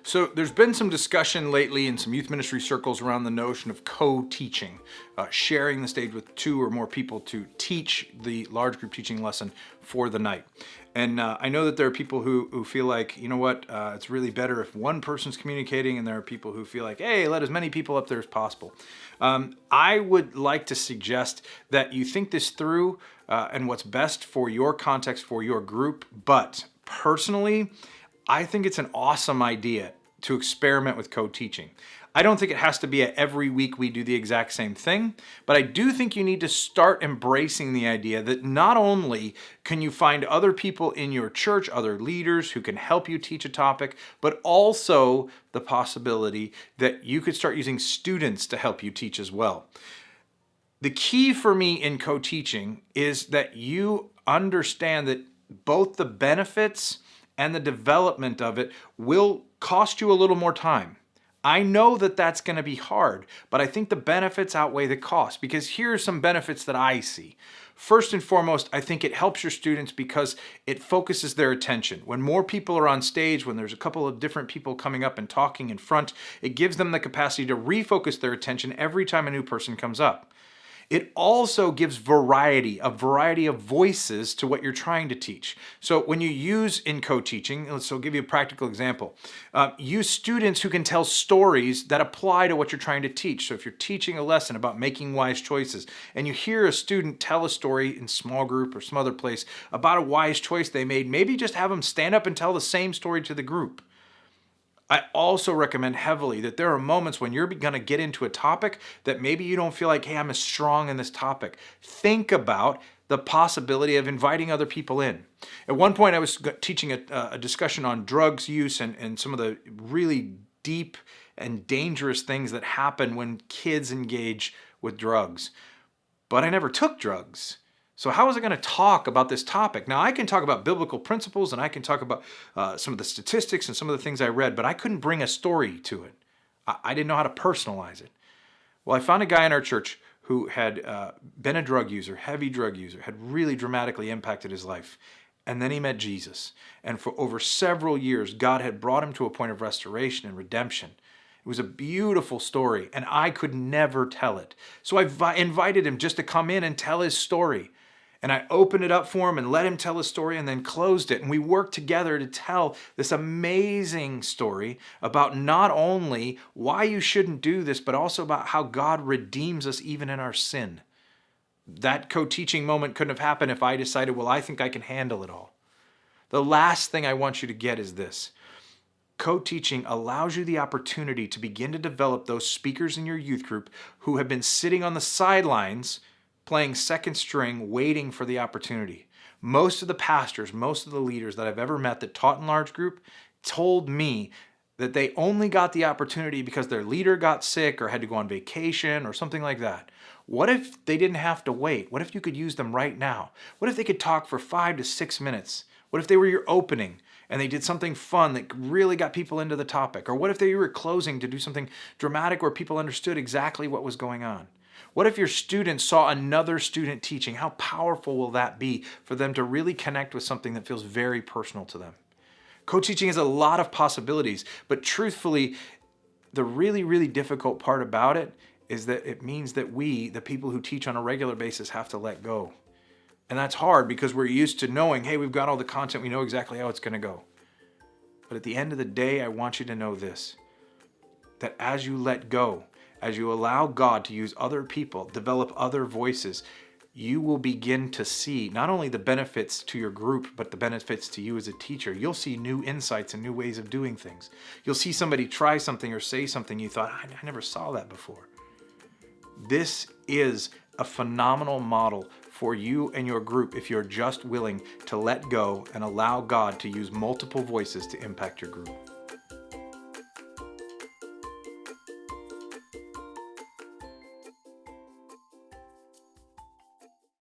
So there's been some discussion lately in some youth ministry circles around the notion of co-teaching, sharing the stage with two or more people to teach the large group teaching lesson for the night. And I know that there are people who feel like, you know what, it's really better if one person's communicating, and there are people who feel like, hey, let as many people up there as possible. I would like to suggest that you think this through and what's best for your context, for your group. But personally, I think it's an awesome idea to experiment with co-teaching. I don't think it has to be every week we do the exact same thing, but I do think you need to start embracing the idea that not only can you find other people in your church, other leaders who can help you teach a topic, but also the possibility that you could start using students to help you teach as well. The key for me in co-teaching is that you understand that both the benefits and the development of it will cost you a little more time. I know that that's going to be hard, but I think the benefits outweigh the cost, because here are some benefits that I see. First and foremost, I think it helps your students because it focuses their attention. When more people are on stage, when there's a couple of different people coming up and talking in front, it gives them the capacity to refocus their attention every time a new person comes up. It also gives variety, a variety of voices to what you're trying to teach. So when you use in co-teaching, so I'll give you a practical example. Use students who can tell stories that apply to what you're trying to teach. So if you're teaching a lesson about making wise choices, and you hear a student tell a story in small group or some other place about a wise choice they made, maybe just have them stand up and tell the same story to the group. I also recommend heavily that there are moments when you're going to get into a topic that maybe you don't feel like, hey, I'm as strong in this topic. Think about the possibility of inviting other people in. At one point, I was teaching a discussion on drugs use and some of the really deep and dangerous things that happen when kids engage with drugs. But I never took drugs. So how was I going to talk about this topic? Now, I can talk about biblical principles, and I can talk about some of the statistics and some of the things I read, but I couldn't bring a story to it. I didn't know how to personalize it. Well, I found a guy in our church who had been a drug user, heavy drug user, had really dramatically impacted his life. And then he met Jesus. And for over several years, God had brought him to a point of restoration and redemption. It was a beautiful story, and I could never tell it. So I invited him just to come in and tell his story. And I opened it up for him and let him tell his story, and then closed it. And we worked together to tell this amazing story about not only why you shouldn't do this, but also about how God redeems us even in our sin. That co-teaching moment couldn't have happened if I decided, well, I think I can handle it all. The last thing I want you to get is this. Co-teaching allows you the opportunity to begin to develop those speakers in your youth group who have been sitting on the sidelines playing second string, waiting for the opportunity. Most of the pastors, most of the leaders that I've ever met that taught in large group told me that they only got the opportunity because their leader got sick or had to go on vacation or something like that. What if they didn't have to wait? What if you could use them right now? What if they could talk for 5 to 6 minutes? What if they were your opening and they did something fun that really got people into the topic? Or what if they were closing to do something dramatic where people understood exactly what was going on? What if your students saw another student teaching? How powerful will that be for them to really connect with something that feels very personal to them? Co-teaching has a lot of possibilities, but truthfully, the really, really difficult part about it is that it means that we, the people who teach on a regular basis, have to let go. And that's hard because we're used to knowing, hey, we've got all the content, we know exactly how it's going to go. But at the end of the day, I want you to know this, that as you let go, as you allow God to use other people, develop other voices, you will begin to see not only the benefits to your group, but the benefits to you as a teacher. You'll see new insights and new ways of doing things. You'll see somebody try something or say something you thought, I never saw that before. This is a phenomenal model for you and your group if you're just willing to let go and allow God to use multiple voices to impact your group.